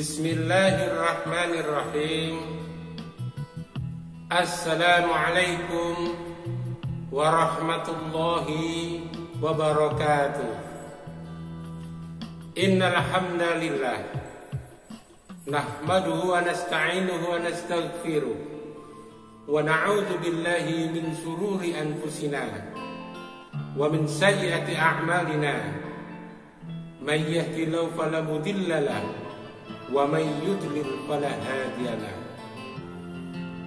Bismillahirrahmanirrahim. Assalamualaikum warahmatullahi wabarakatuh. Innal hamdalillah nahmaduhu wa nasta'inuhu wa nastaghfiruh wa na'udzu billahi min shururi anfusina wa min sayyiati a'malina. May yahdihillahu fala mudilla lahu wa may yudlil fala hadiya lahu.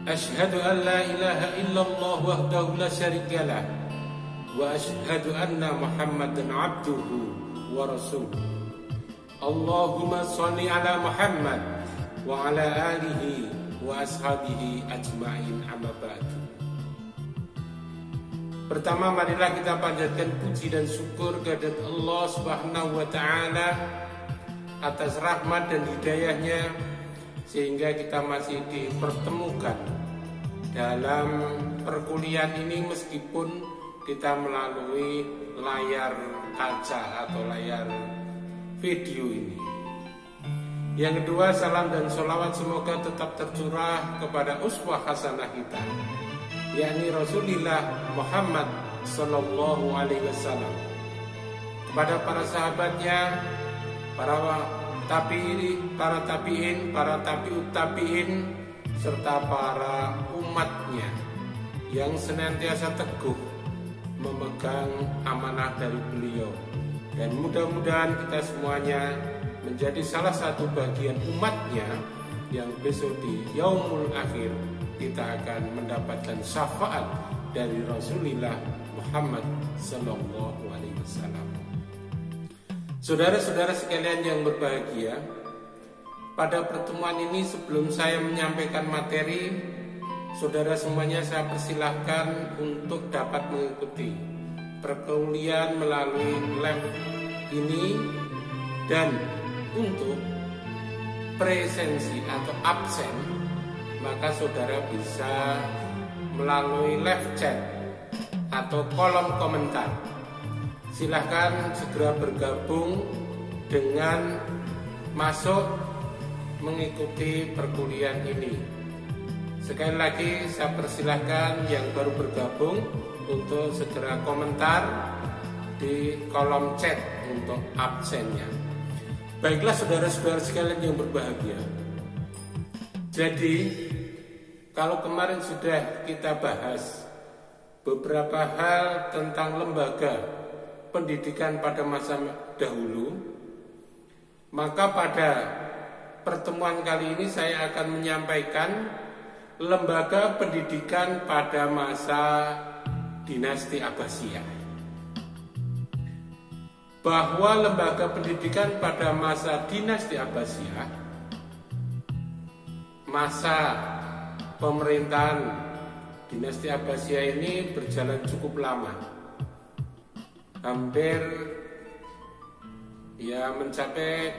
Asyhadu an la ilaha illallah wahdahu la syarika lah wa asyhadu anna Muhammadan abduhu wa rasuluh. Allahumma shalli ala Muhammad wa ala alihi wa ashabihi ajma'in, amma ba'du. Pertama, marilah kita panjatkan puji dan syukur kehadirat Allah Subhanahu wa taala atas rahmat dan hidayahnya sehingga kita masih dipertemukan dalam perkuliahan ini meskipun kita melalui layar kaca atau layar video ini. Yang kedua, salam dan sholawat semoga tetap tercurah kepada uswah hasanah kita, yakni Rasulullah Muhammad Sallallahu Alaihi Wasallam, kepada para sahabatnya, para tabi'in, para tabi'ut tabi'in, serta para umatnya yang senantiasa teguh memegang amanah dari beliau. Dan mudah-mudahan kita semuanya menjadi salah satu bagian umatnya yang besok di yaumul akhir kita akan mendapatkan syafaat dari Rasulullah Muhammad Sallallahu Alaihi Wasallam. Saudara-saudara sekalian yang berbahagia, pada pertemuan ini sebelum saya menyampaikan materi, saudara semuanya saya persilahkan untuk dapat mengikuti perkuliahan melalui live ini, dan untuk presensi atau absen maka saudara bisa melalui live chat atau kolom komentar. Silahkan segera bergabung dengan masuk mengikuti perkuliahan ini. Sekali lagi saya persilahkan yang baru bergabung untuk segera komentar di kolom chat untuk absennya. Baiklah saudara-saudara sekalian yang berbahagia. Jadi kalau kemarin sudah kita bahas beberapa hal tentang lembaga pendidikan pada masa dahulu, maka pada pertemuan kali ini saya akan menyampaikan lembaga pendidikan pada masa dinasti Abbasiyah. Bahwa lembaga pendidikan pada masa dinasti Abbasiyah, masa pemerintahan dinasti Abbasiyah ini berjalan cukup lama, hampir mencapai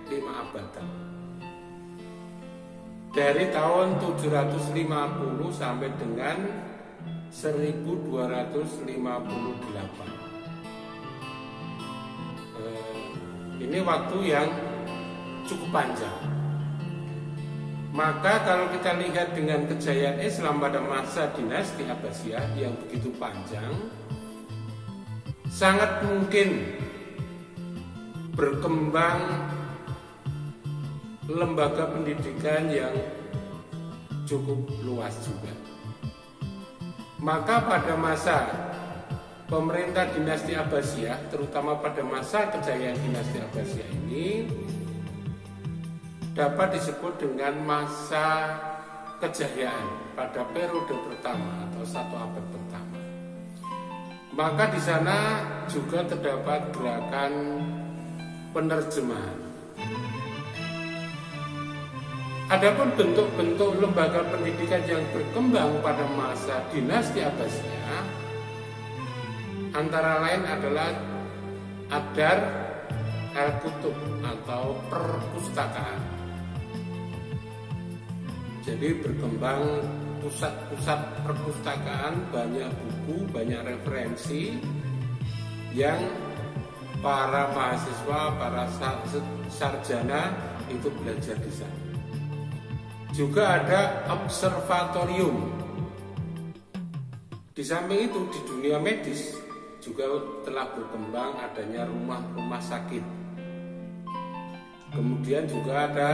5 abad. Dari tahun 750 sampai dengan 1258. Ini waktu yang cukup panjang. Maka kalau kita lihat dengan kejayaan Islam pada masa dinasti Abbasiyah yang begitu panjang, sangat mungkin berkembang lembaga pendidikan yang cukup luas juga. Maka pada masa pemerintah dinasti Abbasiyah, terutama pada masa kejayaan dinasti Abbasiyah ini, dapat disebut dengan masa kejayaan pada periode pertama atau 1 abad pertama. Maka di sana juga terdapat gerakan penerjemahan. Adapun bentuk-bentuk lembaga pendidikan yang berkembang pada masa dinasti Abbasiyah antara lain adalah Ad-Dar al-Kutub atau perpustakaan. Jadi berkembang pusat-pusat perpustakaan, banyak buku, banyak referensi yang para mahasiswa, para sarjana itu belajar di sana. Juga ada observatorium. Di samping itu di dunia medis juga telah berkembang adanya rumah-rumah sakit. Kemudian juga ada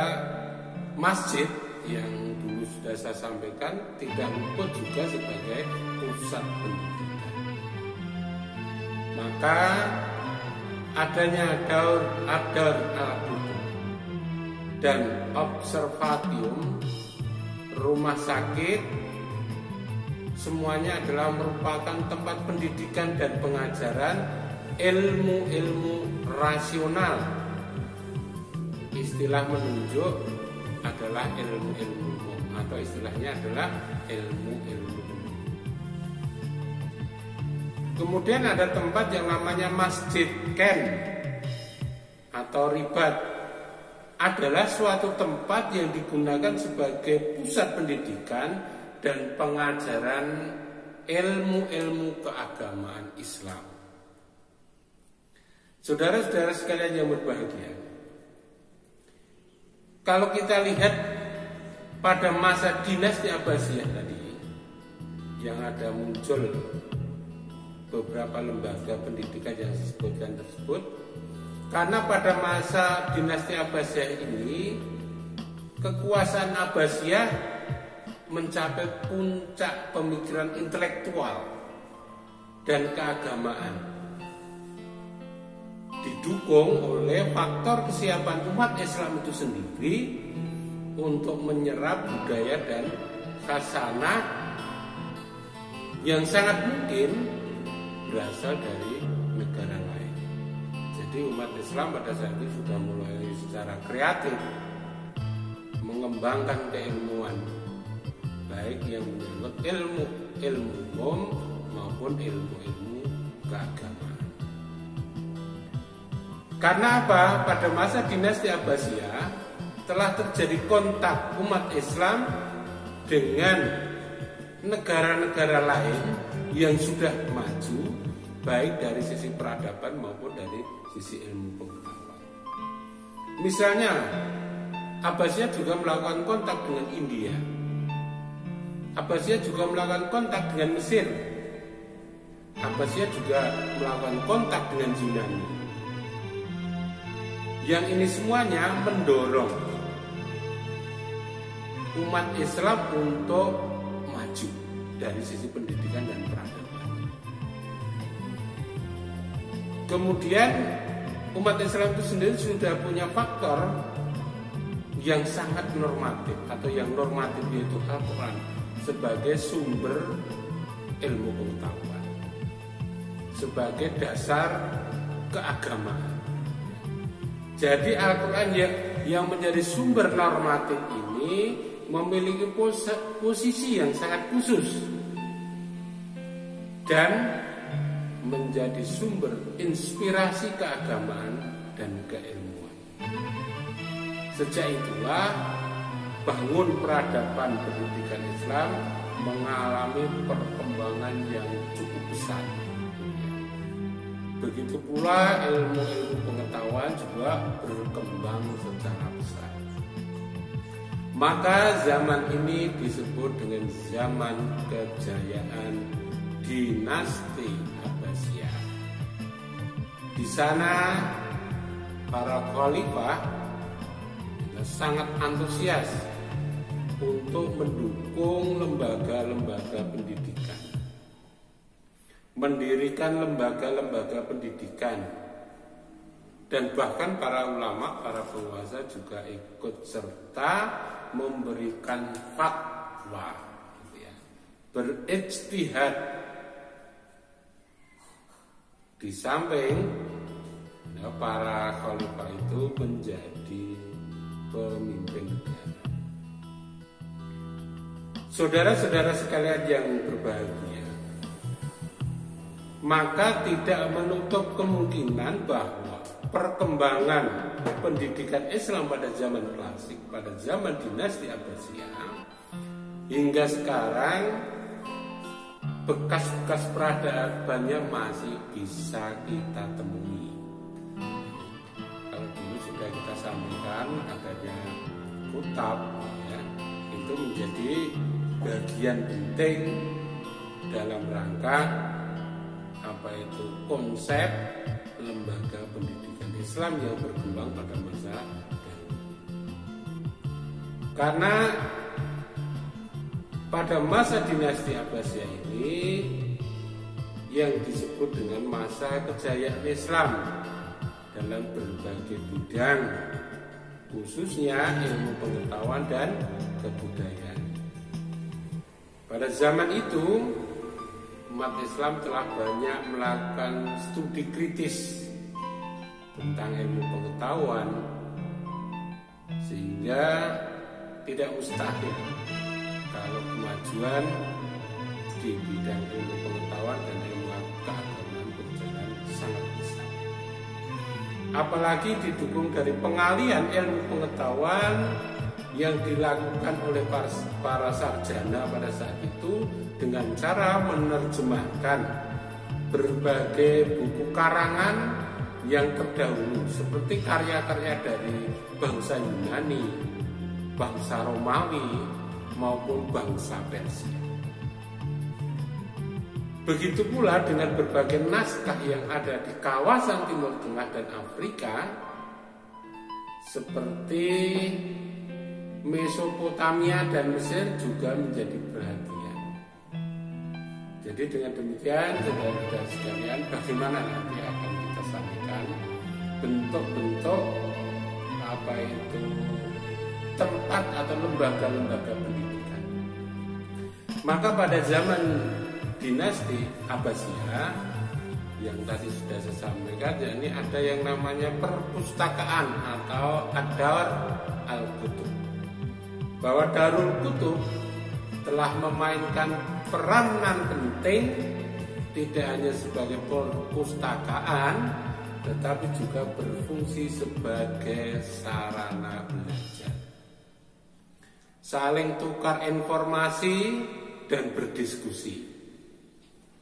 masjid yang dulu sudah saya sampaikan tidak luput juga sebagai pusat pendidikan. Maka adanya daur al-kutub dan observatorium, rumah sakit, semuanya adalah merupakan tempat pendidikan dan pengajaran ilmu-ilmu rasional. Istilah menunjuk adalah ilmu-ilmu umum, atau istilahnya adalah ilmu-ilmu umum. Kemudian ada tempat yang namanya masjid camp atau ribat, adalah suatu tempat yang digunakan sebagai pusat pendidikan dan pengajaran ilmu-ilmu keagamaan Islam. Saudara-saudara sekalian yang berbahagia, kalau kita lihat pada masa dinasti Abbasiyah tadi, yang ada muncul beberapa lembaga pendidikan yang disebutkan tersebut, karena pada masa dinasti Abbasiyah ini kekuasaan Abbasiyah mencapai puncak pemikiran intelektual dan keagamaan, didukung oleh faktor kesiapan umat Islam itu sendiri untuk menyerap budaya dan khasanah yang sangat mungkin berasal dari negara lain. Jadi umat Islam pada saat itu sudah mulai secara kreatif mengembangkan keilmuan, baik yang menyangkut ilmu umum maupun ilmu-ilmu keagamaan. Karena apa? Pada masa dinasti Abbasiyah telah terjadi kontak umat Islam dengan negara-negara lain yang sudah maju, baik dari sisi peradaban maupun dari sisi ilmu pengetahuan. Misalnya, Abbasiyah juga melakukan kontak dengan India. Abbasiyah juga melakukan kontak dengan Mesir. Abbasiyah juga melakukan kontak dengan Yunani. Yang ini semuanya mendorong umat Islam untuk maju dari sisi pendidikan dan peradaban. Kemudian umat Islam itu sendiri sudah punya faktor yang sangat normatif, atau yang normatif yaitu Al-Quran sebagai sumber ilmu pengetahuan, sebagai dasar keagamaan. Jadi Al-Quran yang menjadi sumber normatif ini memiliki posisi yang sangat khusus dan menjadi sumber inspirasi keagamaan dan keilmuan. Sejak itulah bangun peradaban pendidikan Islam mengalami perkembangan yang cukup besar. Begitu pula ilmu-ilmu pengetahuan juga berkembang secara besar. Maka zaman ini disebut dengan zaman kejayaan dinasti Abbasiyah. Di sana para khalifah sangat antusias untuk mendukung lembaga-lembaga pendidikan, mendirikan lembaga-lembaga pendidikan, dan bahkan para ulama, para penguasa juga ikut serta memberikan fatwa, berijtihad. Di samping para khalifah itu menjadi pemimpin negara. Saudara-saudara sekalian yang berbahagia, maka tidak menutup kemungkinan bahwa perkembangan pendidikan Islam pada zaman klasik, pada zaman dinasti Abbasiyah hingga sekarang, bekas-bekas peradabannya masih bisa kita temui. Kalau dulu sudah kita sampaikan adanya kitab ya, itu menjadi bagian penting dalam rangka konsep lembaga pendidikan Islam yang berkembang pada masa dahulu. Karena pada masa dinasti Abbasiyah ini yang disebut dengan masa kejayaan Islam dalam berbagai bidang, khususnya ilmu pengetahuan dan kebudayaan. Pada zaman itu umat Islam telah banyak melakukan studi kritis tentang ilmu pengetahuan, sehingga tidak mustahil kalau kemajuan di bidang ilmu pengetahuan dan ilmu keagamaan berjalan sangat besar. Apalagi didukung dari pengalihan ilmu pengetahuan yang dilakukan oleh para sarjana pada saat itu dengan cara menerjemahkan berbagai buku karangan yang terdahulu seperti karya-karya dari bangsa Yunani, bangsa Romawi maupun bangsa Persia. Begitu pula dengan berbagai naskah yang ada di kawasan Timur Tengah dan Afrika seperti Mesopotamia dan Mesir juga menjadi perhatian. Jadi dengan demikian, saudara-saudara sekalian, bagaimana nanti akan kita sampaikan bentuk-bentuk tempat atau lembaga-lembaga pendidikan. Maka pada zaman dinasti Abbasiyah yang tadi sudah saya sampaikan, yakni ada yang namanya perpustakaan atau ad-dar al-kutub. Bahwa Darul Kutub telah memainkan peranan penting tidak hanya sebagai perpustakaan, tetapi juga berfungsi sebagai sarana belajar, saling tukar informasi dan berdiskusi.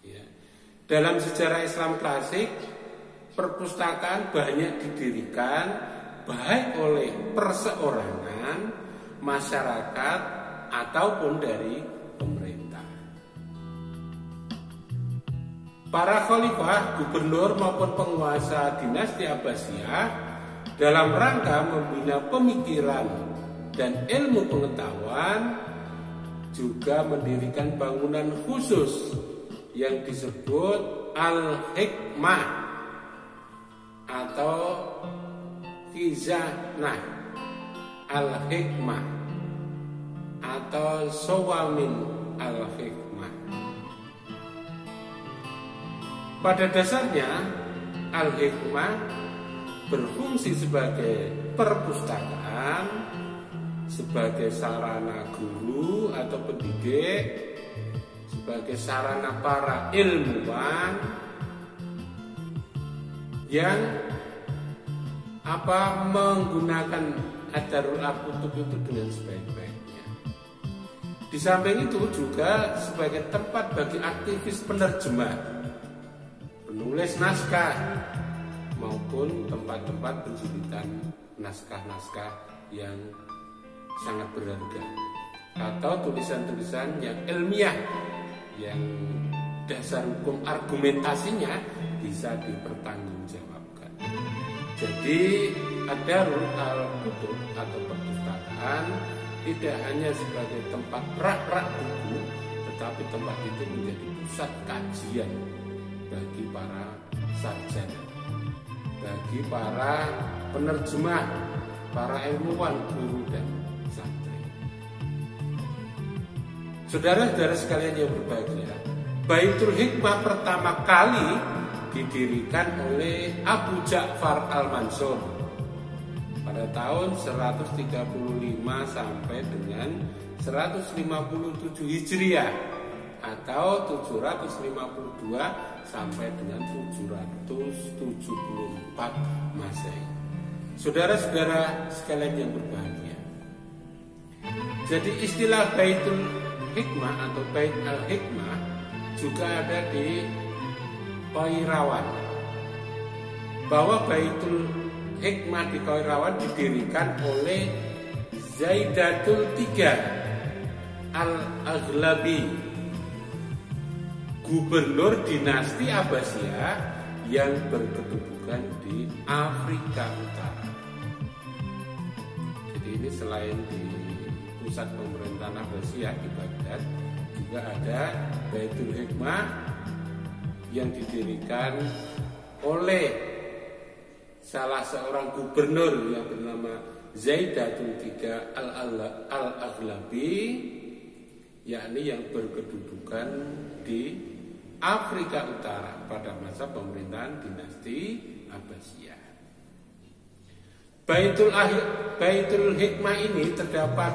Ya. Dalam sejarah Islam klasik, perpustakaan banyak didirikan baik oleh perseorangan, masyarakat ataupun dari pemerintah. Para khalifah, gubernur maupun penguasa dinasti Abbasiyah dalam rangka membina pemikiran dan ilmu pengetahuan juga mendirikan bangunan khusus yang disebut Al-Hikmah atau Khizanah Al-Hikmah atau Sawamin Al-Hikmah. Pada dasarnya Al-Hikmah berfungsi sebagai perpustakaan, sebagai sarana guru atau pendidik, sebagai sarana para ilmuwan yang menggunakan Ad-Darul Kutub itu dengan sebaik-baiknya. Di samping itu juga sebagai tempat bagi aktivis penerjemah, penulis naskah maupun tempat-tempat penjilitan naskah-naskah yang sangat berharga atau tulisan-tulisan yang ilmiah yang dasar hukum argumentasinya bisa dipertanggungjawabkan. Jadi Ad-Darul Kutub atau perpustakaan tidak hanya sebagai tempat rak-rak buku, tetapi tempat itu menjadi pusat kajian bagi para sarjana, bagi para penerjemah, para ilmuwan, guru dan santri. Saudara-saudara sekalian yang berbahagia, Baitul Hikmah pertama kali didirikan oleh Abu Ja'far Al-Mansur pada tahun 135 sampai dengan 157 Hijriah atau 752 sampai dengan 774 Masehi. Saudara-saudara sekalian yang berbahagia, jadi istilah Baitul Hikmah atau Bait Al-Hikmah juga ada di Qairawan. Bahwa Baitul Hikmah di Qairawan didirikan oleh Zaidatul III Al-Aghlabi, gubernur dinasti Abbasiyah yang berkedudukan di Afrika Utara. Jadi ini selain di pusat pemerintahan Abbasiyah di Baghdad, juga ada Baitul Hikmah yang didirikan oleh salah seorang gubernur yang bernama Zaidatul III Al-Aghlabi, yakni yang berkedudukan di Afrika Utara pada masa pemerintahan dinasti Abbasiyah. Baitul Hikmah ini terdapat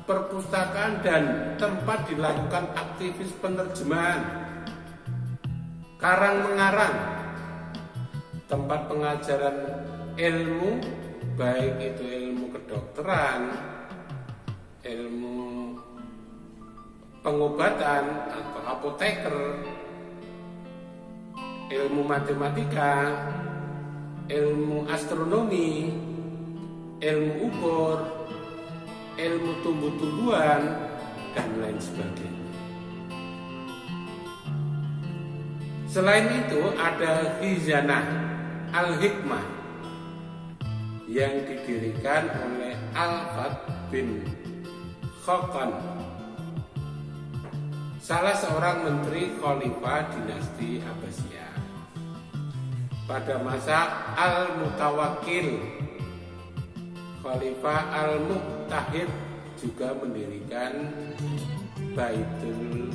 perpustakaan dan tempat dilakukan aktivis penerjemahan, karang-mengarang, tempat pengajaran ilmu, baik itu ilmu kedokteran, ilmu pengobatan atau apoteker, ilmu matematika, ilmu astronomi, ilmu ukur, ilmu tumbuh-tumbuhan, dan lain sebagainya. Selain itu ada Khizanah Al-Hikmah yang didirikan oleh Al-Fat bin Khaqan, salah seorang menteri khalifah dinasti Abbasiyah. Pada masa Al-Mutawakkil, Khalifah Al-Muqtahid juga mendirikan Baitul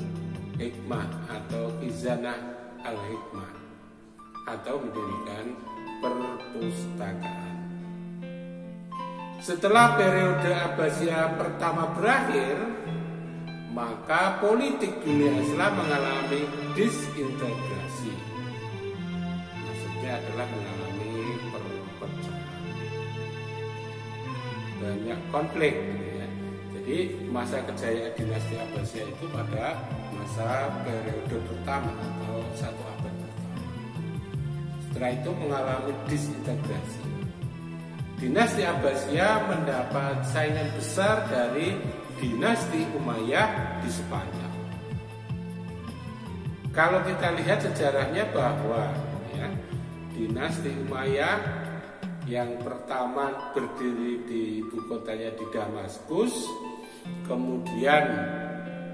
Hikmah atau Khizanah Al-Hikmah, atau mendirikan perpustakaan. Setelah periode Abbasiyah pertama berakhir, maka politik dunia Islam mengalami disintegrasi. Maksudnya adalah mengalami perpecahan, banyak konflik, gitu ya. Jadi masa kejayaan dinasti Abbasiyah itu pada masa periode pertama atau 1 abad pertama. Setelah itu mengalami disintegrasi. Dinasti Abbasiyah mendapat saingan besar dari dinasti Umayyah di Spanyol. Kalau kita lihat sejarahnya bahwa ya, dinasti Umayyah yang pertama berdiri di ibu kotanya di Damaskus, kemudian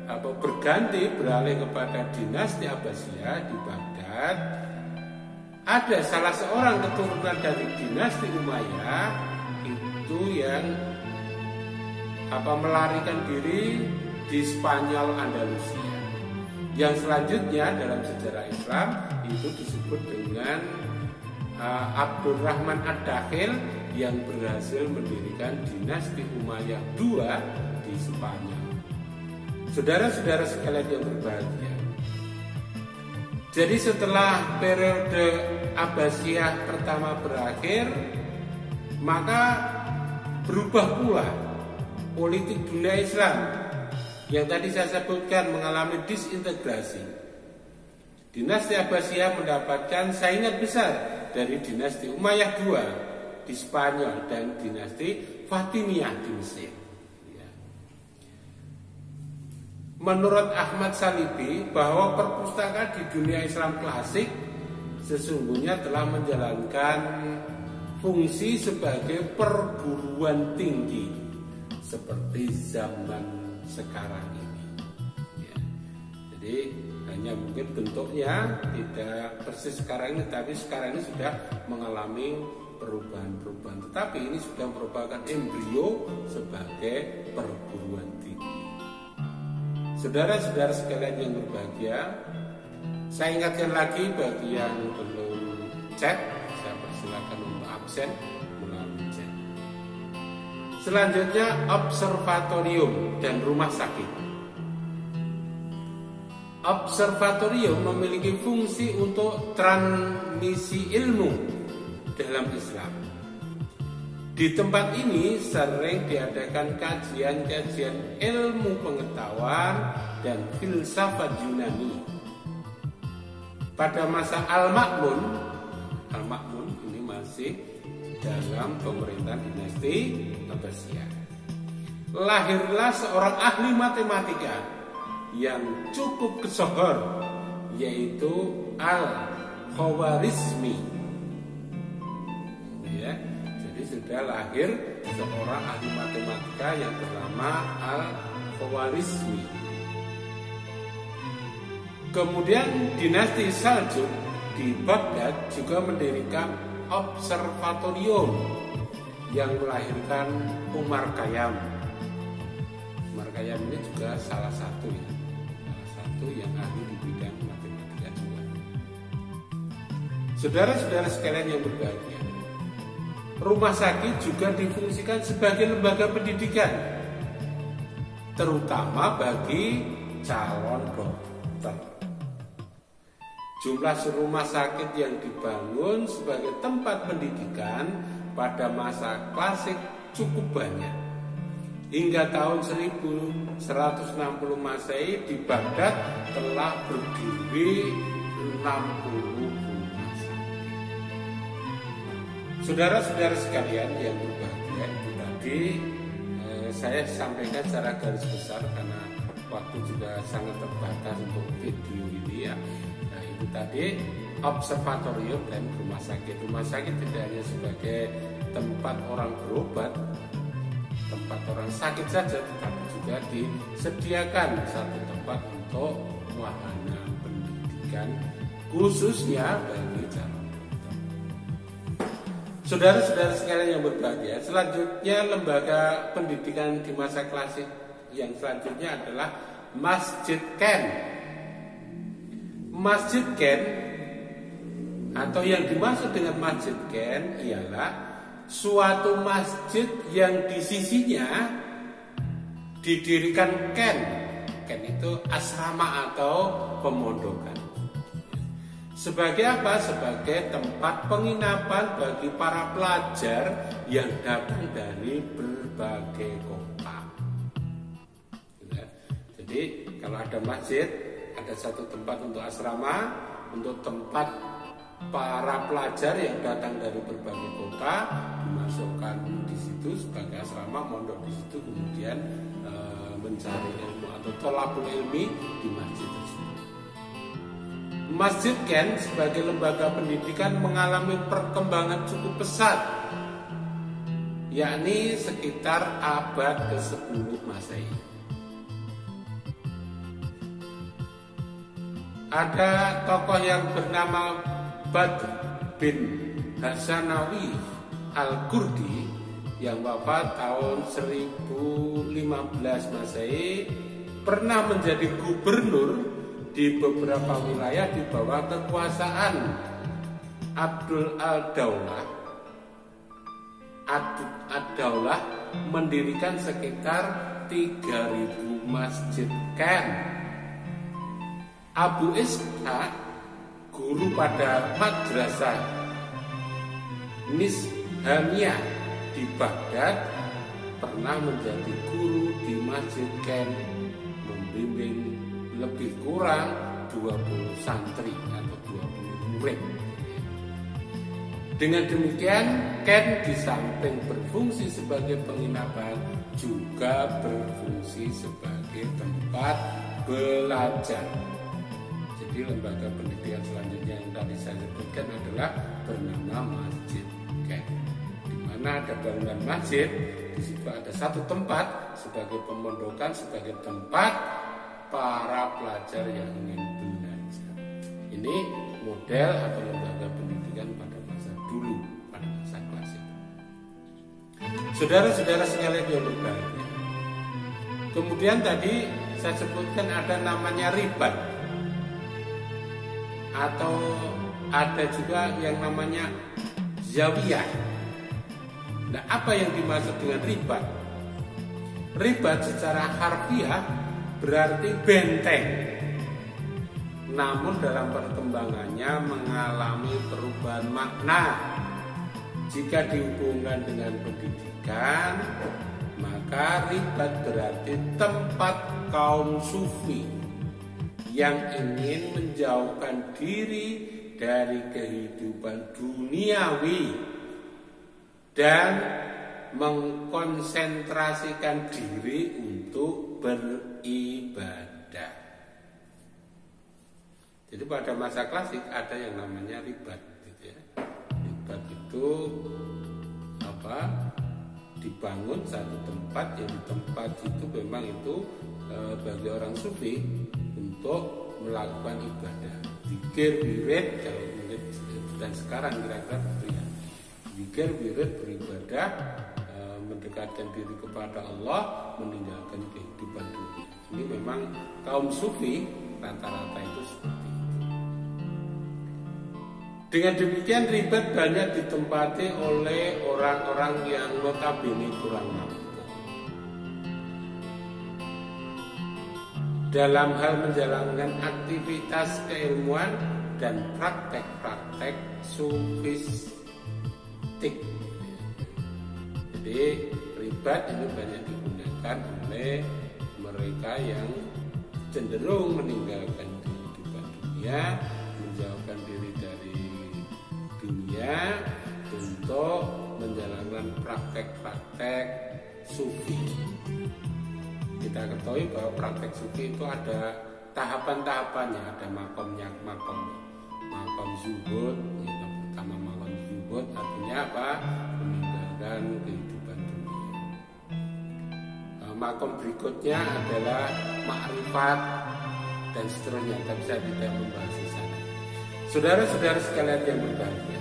berganti beralih kepada dinasti Abbasiyah di Baghdad. Ada salah seorang keturunan dari dinasti Umayyah itu yang melarikan diri di Spanyol Andalusia. Yang selanjutnya dalam sejarah Islam itu disebut dengan Abdurrahman Ad-Dakhil yang berhasil mendirikan dinasti Umayyah II di Spanyol. Saudara-saudara sekalian yang berbahagia, jadi setelah periode Abbasiyah pertama berakhir, maka berubah pula politik dunia Islam yang tadi saya sebutkan mengalami disintegrasi. Dinasti Abbasiyah mendapatkan saingan besar dari dinasti Umayyah II di Spanyol dan dinasti Fatimiyah di Mesir. Menurut Ahmad Salibi, bahwa perpustakaan di dunia Islam klasik sesungguhnya telah menjalankan fungsi sebagai perguruan tinggi seperti zaman sekarang ini. Ya. Jadi hanya mungkin bentuknya tidak persis sekarang ini, tapi sekarang ini sudah mengalami perubahan-perubahan. Tetapi ini sudah merupakan embrio sebagai perguruan tinggi. Saudara-saudara sekalian yang berbahagia, saya ingatkan lagi bagi yang belum chat, saya persilakan untuk absen melalui chat. Selanjutnya observatorium dan rumah sakit. Observatorium memiliki fungsi untuk transmisi ilmu dalam Islam. Di tempat ini sering diadakan kajian-kajian ilmu pengetahuan dan filsafat Yunani. Pada masa Al-Ma'mun ini masih dalam pemerintahan dinasti Abbasiyah. lahirlah seorang ahli matematika yang cukup kesohor, yaitu Al-Khwarizmi. Ya, jadi sudah lahir seorang ahli matematika yang bernama Al-Khwarizmi. Kemudian dinasti Saljuk di Baghdad juga mendirikan observatorium yang melahirkan Umar Khayyam. Umar Khayyam ini juga salah satu yang ahli di bidang matematika juga. Saudara-saudara sekalian yang berbahagia, rumah sakit juga difungsikan sebagai lembaga pendidikan, terutama bagi calon dokter. Jumlah rumah sakit yang dibangun sebagai tempat pendidikan pada masa klasik cukup banyak. Hingga tahun 1160 Masehi di Baghdad telah berdiri 60 rumah sakit. Saudara-saudara sekalian yang berbahagia, itu tadi saya sampaikan secara garis besar karena waktu juga sangat terbatas untuk video ini ya. Nah, itu tadi observatorium dan rumah sakit. Rumah sakit tidak hanya sebagai tempat orang berobat, tempat orang sakit saja, tetapi juga disediakan satu tempat untuk wahana pendidikan khususnya bagi calon dokter. Saudara-saudara sekalian yang berbahagia, selanjutnya lembaga pendidikan di masa klasik yang selanjutnya adalah Masjid Ken. Masjid Ken atau yang dimaksud dengan Masjid Ken ialah suatu masjid yang di sisinya didirikan ken. Ken itu asrama atau pemondokan. Sebagai apa? Sebagai tempat penginapan bagi para pelajar yang datang dari berbagai kota. Jadi kalau ada masjid, ada satu tempat untuk asrama, untuk tempat para pelajar yang datang dari berbagai kota, dimasukkan di situ sebagai asrama, mondok di situ, kemudian mencari ilmu atau thalabul ilmi di masjid tersebut. Masjid Ken sebagai lembaga pendidikan mengalami perkembangan cukup pesat, yakni sekitar abad ke-10 Masehi. Ada tokoh yang bernama Badr bin Hasanawi Al-Qurdi yang wafat tahun 1015 Masehi pernah menjadi gubernur di beberapa wilayah di bawah kekuasaan Abdul Ad-Daulah. Ad-Daulah mendirikan sekitar 3.000 masjid Ken. Abu Ishaq, guru pada madrasah Nizamiyah di Baghdad, pernah menjadi guru di Masjid Ken, membimbing lebih kurang 20 santri atau 20 murid. Dengan demikian, Ken di samping berfungsi sebagai penginapan juga berfungsi sebagai tempat belajar. Jadi lembaga pendidikan selanjutnya yang tadi saya sebutkan adalah bernama Masjid Ken. Di mana ada bangunan masjid, di situ ada satu tempat sebagai pemondokan, sebagai tempat para pelajar yang ingin belajar. Ini model atau lembaga pendidikan pada masa dulu, pada masa klasik. Saudara-saudara sekalian yang berbahagia, kemudian tadi saya sebutkan ada namanya ribat, atau ada juga yang namanya zawiyah. Nah, apa yang dimaksud dengan ribat? Ribat secara harfiah berarti benteng, namun dalam perkembangannya mengalami perubahan makna. Jika dihubungkan dengan pendidikan, maka ribat berarti tempat kaum sufi yang ingin menjauhkan diri dari kehidupan duniawi dan mengkonsentrasikan diri untuk beribadah. Jadi pada masa klasik ada yang namanya ribat, gitu ya. Ribat itu dibangun satu tempat, yang di tempat itu memang itu bagi orang sufi untuk melakukan ibadah, zikir, wirid, kalau wirid dan sekarang kira-kira ya, zikir, wirid, beribadah, mendekatkan diri kepada Allah, meninggalkan kehidupan dunia. Ini memang kaum sufi rata-rata itu seperti itu. Dengan demikian ribat banyak ditempati oleh orang-orang yang notabene kurang mampu dalam hal menjalankan aktivitas keilmuan dan praktek-praktek sufistik. Jadi ribat ini banyak digunakan oleh mereka yang cenderung meninggalkan kehidupan dunia, menjauhkan diri dari dunia untuk menjalankan praktek-praktek sufi. Kita ketahui bahwa praktek sufi itu ada tahapan-tahapannya, ada makomnya, makom zuhud. Yang pertama makom zuhud artinya apa? Meninggalkan kehidupan dunia. Makom berikutnya adalah makrifat dan seterusnya. Tapi saya tidak membahas di sana. Saudara-saudara sekalian yang berbahagia,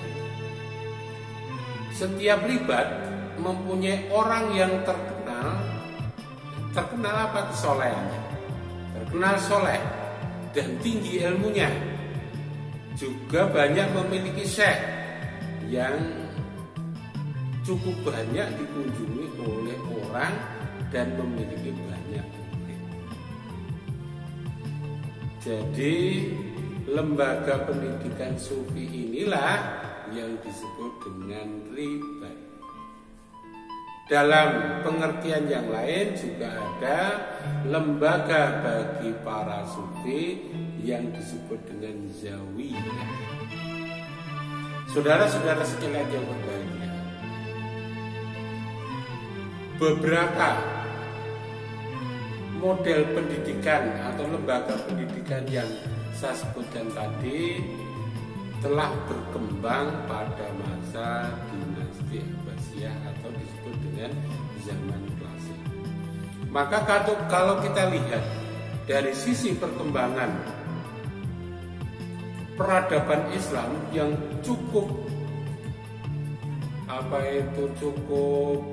setiap ribat mempunyai orang yang terkenal apa? Kesolehannya, terkenal soleh dan tinggi ilmunya. Juga banyak memiliki syekh yang cukup banyak dikunjungi oleh orang dan memiliki banyak murid. Jadi lembaga pendidikan sufi inilah yang disebut dengan ribat. Dalam pengertian yang lain juga ada lembaga bagi para sufi yang disebut dengan zawiyah. Saudara-saudara sekalian yang berbahagia, beberapa model pendidikan atau lembaga pendidikan yang saya sebutkan tadi telah berkembang pada masa dinasti Abbasiyah atau disebut dengan zaman klasik. Maka kalau kita lihat dari sisi perkembangan peradaban Islam yang cukup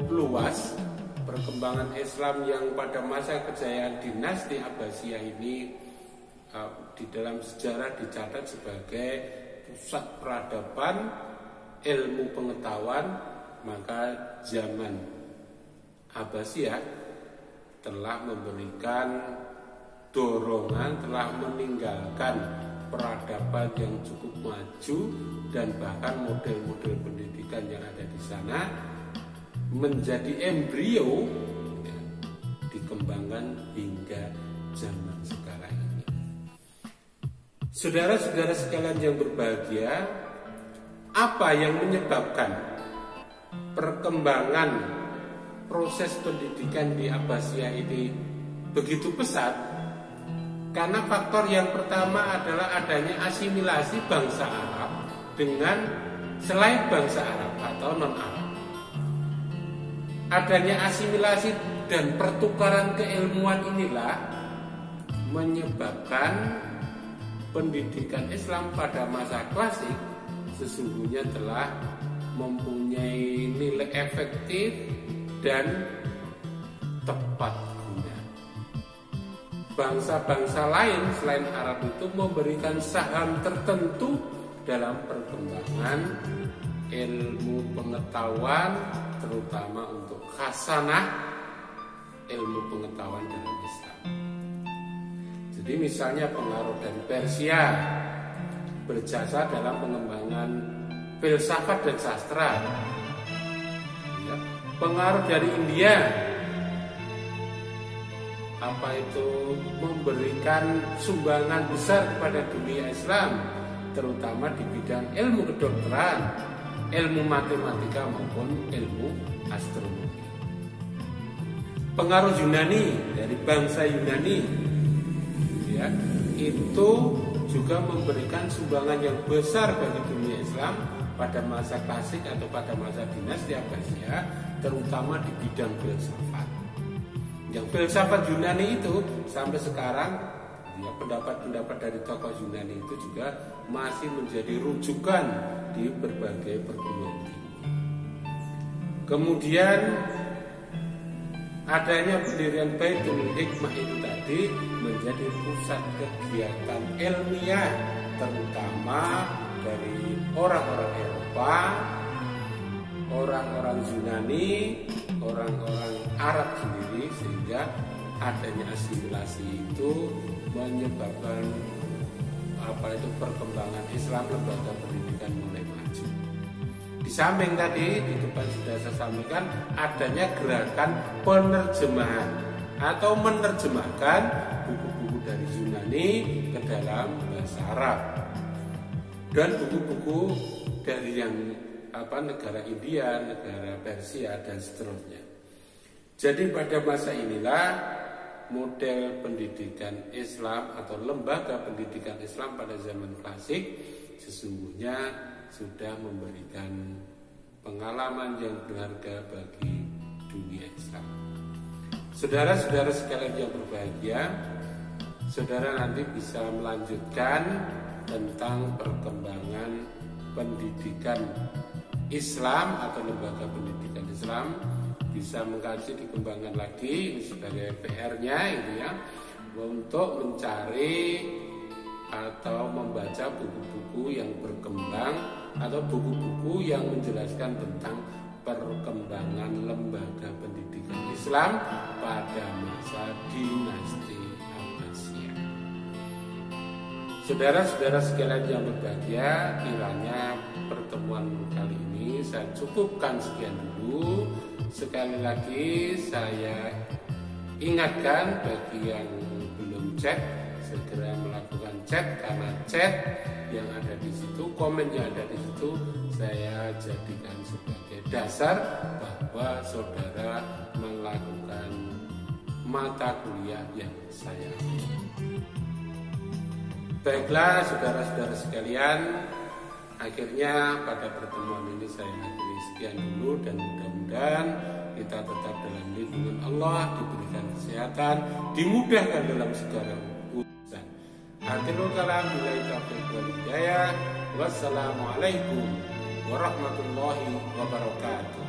luas, perkembangan Islam yang pada masa kejayaan dinasti Abbasiyah ini di dalam sejarah dicatat sebagai pusat peradaban ilmu pengetahuan, maka zaman Abbasiyah telah memberikan dorongan, telah meninggalkan peradaban yang cukup maju dan bahkan model-model pendidikan yang ada di sana menjadi embrio ya, dikembangkan hingga zaman sekarang ini. Saudara-saudara sekalian yang berbahagia, apa yang menyebabkan perkembangan proses pendidikan di Abbasiyah ini begitu pesat? Karena faktor yang pertama adalah adanya asimilasi bangsa Arab dengan selain bangsa Arab atau non-Arab. Adanya asimilasi dan pertukaran keilmuan inilah menyebabkan pendidikan Islam pada masa klasik sesungguhnya telah mempunyai nilai efektif dan tepat guna. Bangsa-bangsa lain selain Arab itu memberikan saham tertentu dalam perkembangan ilmu pengetahuan, terutama untuk khasanah ilmu pengetahuan dalam Islam. Jadi misalnya pengaruh dari Persia berjasa dalam pengembangan filsafat dan sastra. Ya, pengaruh dari India memberikan sumbangan besar kepada dunia Islam, terutama di bidang ilmu kedokteran, ilmu matematika maupun ilmu astronomi. pengaruh Yunani dari bangsa Yunani, ya, itu juga memberikan sumbangan yang besar bagi dunia Islam pada masa klasik atau pada masa dinasti Abbasiyah, terutama di bidang filsafat. Yang filsafat Yunani itu sampai sekarang, ya, pendapat-pendapat dari tokoh Yunani itu juga masih menjadi rujukan di berbagai perguruan tinggi. Kemudian adanya pendirian Baitul Hikmah itu tadi menjadi pusat kegiatan ilmiah, terutama dari orang-orang Eropa, orang-orang Yunani, orang-orang Arab sendiri, sehingga adanya asimilasi itu menyebabkan perkembangan Islam, lembaga pendidikan mulai maju. Di samping tadi di depan sudah saya sampaikan adanya gerakan penerjemahan atau menerjemahkan buku-buku dari Yunani ke dalam bahasa Arab dan buku-buku dari yang negara India, negara Persia dan seterusnya. Jadi pada masa inilah model pendidikan Islam atau lembaga pendidikan Islam pada zaman klasik sesungguhnya sudah memberikan pengalaman yang berharga bagi dunia Islam. Saudara-saudara sekalian yang berbahagia, saudara nanti bisa melanjutkan tentang perkembangan pendidikan Islam atau lembaga pendidikan Islam, bisa mengkaji dikembangkan lagi, ini sebagai PR-nya itu ya, untuk mencari atau membaca buku-buku yang berkembang atau buku-buku yang menjelaskan tentang perkembangan lembaga pendidikan Islam pada masa dinasti Abbasiyah. Saudara-saudara sekalian yang berbahagia, kiranya pertemuan kali ini saya cukupkan sekian dulu. Sekali lagi saya ingatkan bagi yang belum cek, segera melakukan cek, karena chat yang ada di situ, komen yang ada di situ saya jadikan sebagai dasar bahwa saudara melakukan mata kuliah yang saya ambil. Baiklah saudara-saudara sekalian, akhirnya pada pertemuan ini saya akhiri sekian dulu, dan mudah-mudahan kita tetap dalam lindungan Allah, diberikan kesehatan, dimudahkan dalam segala urusan. Akhirul kalam, billahi taufiq wal hidayah. Wassalamualaikum warahmatullahi wabarakatuh.